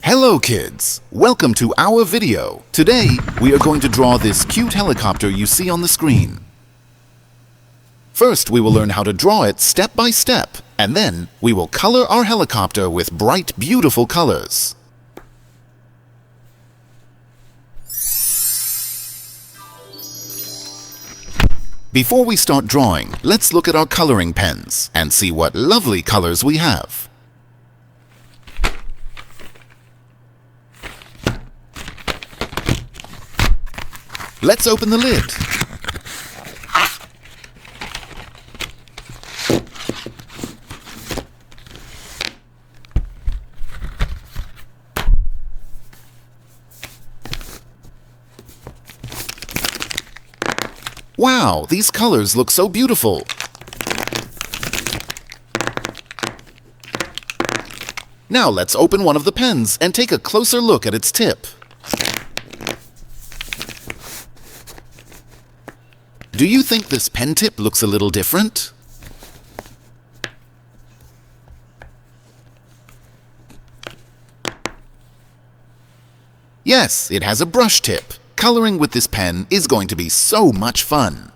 Hello kids! Welcome to our video. Today, we are going to draw this cute helicopter you see on the screen. First, we will learn how to draw it step by step, and then we will color our helicopter with bright, beautiful colors. Before we start drawing, let's look at our coloring pens and see what lovely colors we have. Let's open the lid. Wow, these colors look so beautiful. Now let's open one of the pens and take a closer look at its tip. Do you think this pen tip looks a little different? Yes, it has a brush tip. Coloring with this pen is going to be so much fun.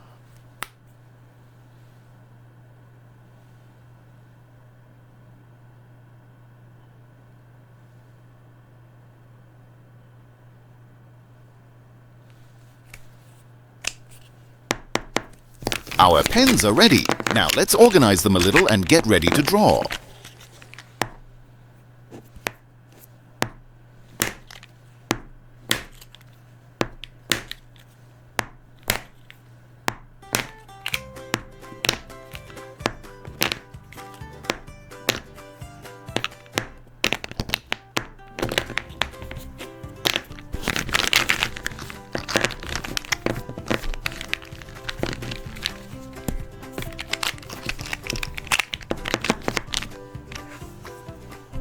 Our pens are ready. Now let's organize them a little and get ready to draw.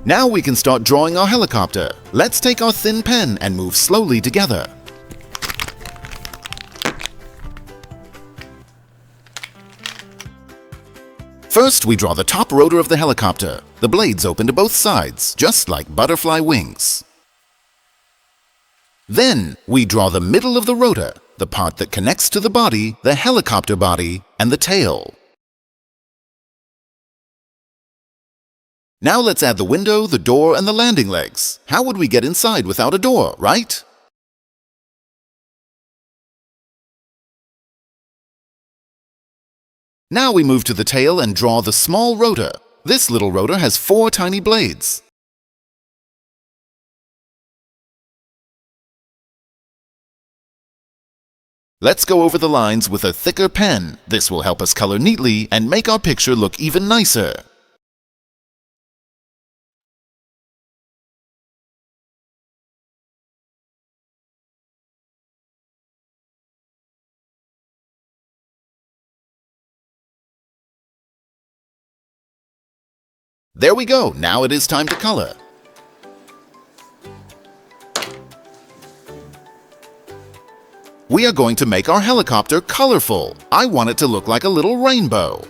Now we can start drawing our helicopter. Let's take our thin pen and move slowly together. First, we draw the top rotor of the helicopter. The blades open to both sides, just like butterfly wings. Then, we draw the middle of the rotor, the part that connects to the body, the helicopter body, and the tail. Now let's add the window, the door, and the landing legs. How would we get inside without a door, right? Now we move to the tail and draw the small rotor. This little rotor has 4 tiny blades. Let's go over the lines with a thicker pen. This will help us color neatly and make our picture look even nicer. There we go, now it is time to color. We are going to make our helicopter colorful. I want it to look like a little rainbow.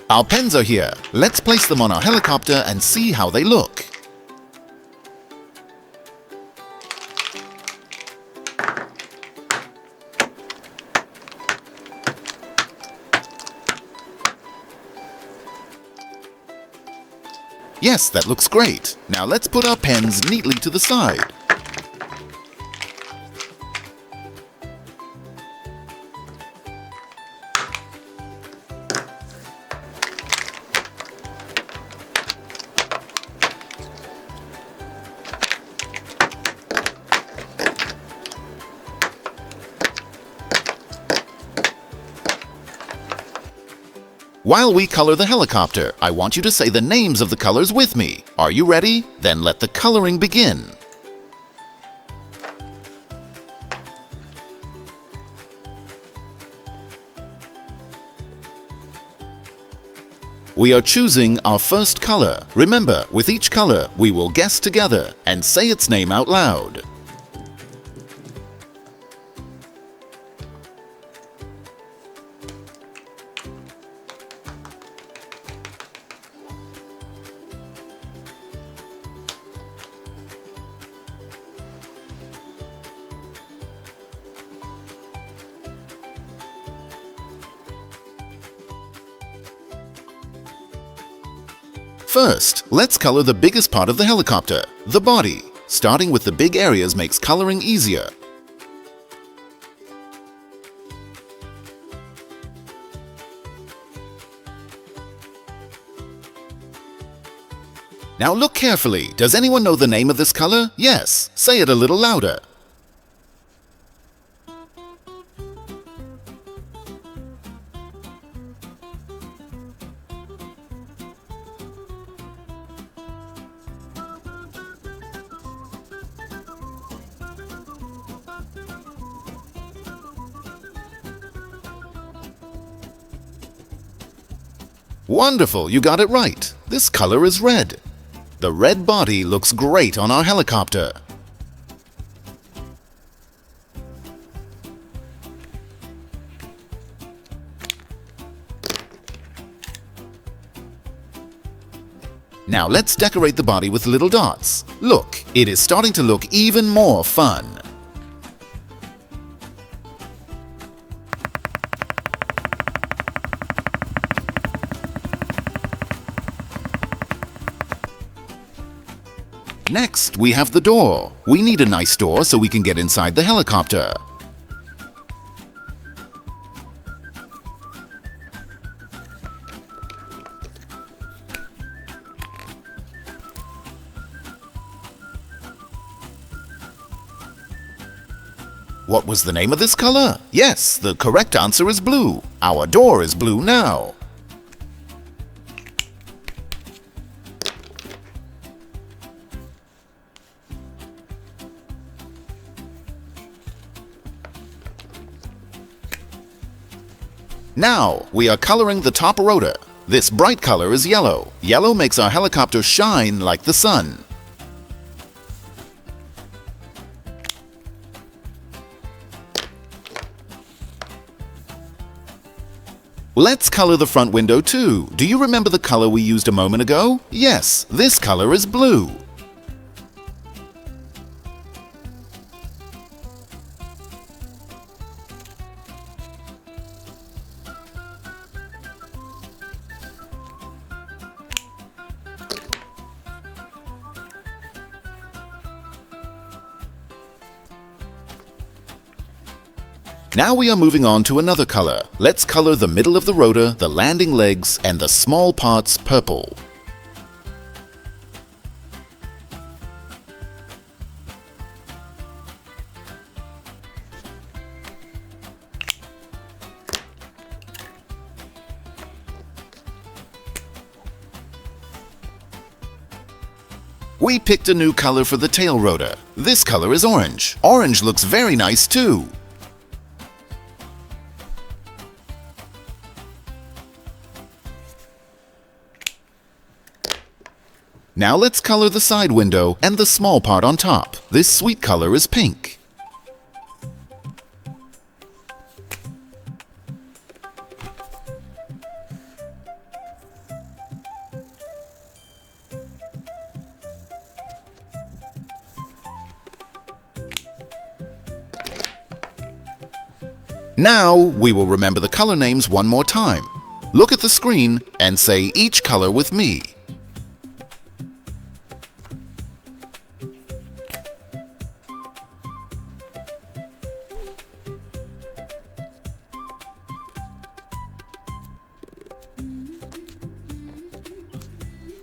Our pens are here. Let's place them on our helicopter and see how they look. Yes, that looks great. Now let's put our pens neatly to the side. While we color the helicopter, I want you to say the names of the colors with me. Are you ready? Then let the coloring begin. We are choosing our first color. Remember, with each color, we will guess together and say its name out loud. First, let's color the biggest part of the helicopter, the body. Starting with the big areas makes coloring easier. Now look carefully. Does anyone know the name of this color? Yes. Say it a little louder. Wonderful, you got it right. This color is red. The red body looks great on our helicopter. Now let's decorate the body with little dots. Look, it is starting to look even more fun. Next, we have the door. We need a nice door so we can get inside the helicopter. What was the name of this color? Yes, the correct answer is blue. Our door is blue now. Now, we are coloring the top rotor. This bright color is yellow. Yellow makes our helicopter shine like the sun. Let's color the front window too. Do you remember the color we used a moment ago? Yes, this color is blue. Now we are moving on to another color. Let's color the middle of the rotor, the landing legs, and the small parts purple. We picked a new color for the tail rotor. This color is orange. Orange looks very nice too. Now let's color the side window and the small part on top. This sweet color is pink. Now we will remember the color names one more time. Look at the screen and say each color with me.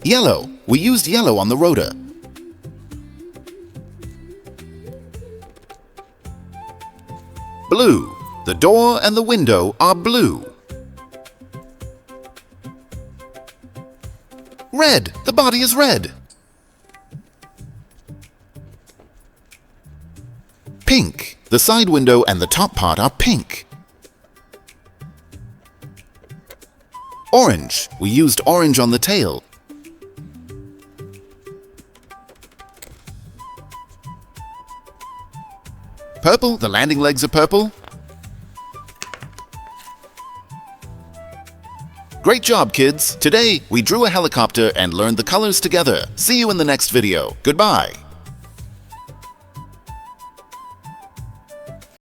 Yellow. We used yellow on the rotor. Blue. The door and the window are blue. Red. The body is red. Pink. The side window and the top part are pink. Orange. We used orange on the tail. Purple. The landing legs are purple. Great job, kids! Today, we drew a helicopter and learned the colors together. See you in the next video. Goodbye!